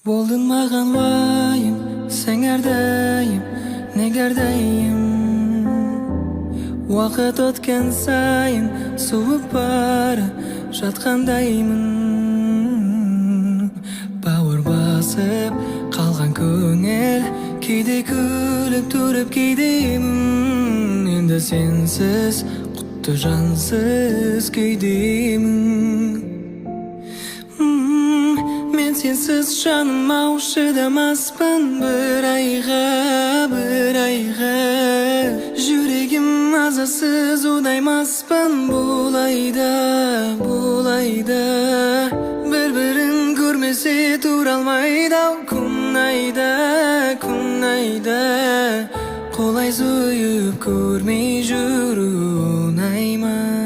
Boldun mаған vayım, sen erdeyim, negerdeyim. Vaqt o'tgan sayin suvib bari жатқандаймын. Bauыр basib qalgan ko'ngil, кейде күліп тұрып кейдемін. Endi sensiz qutdi jansız köydемін. Men sensiz жаным ау шыдамаспын bir ayga. Жүрегім мазасыз ұнаймаспын бұлайда. Bir-birin көрмесе тұра алмайды ау күн айда. Қолай сүйіп көрмей жүру оңай ма?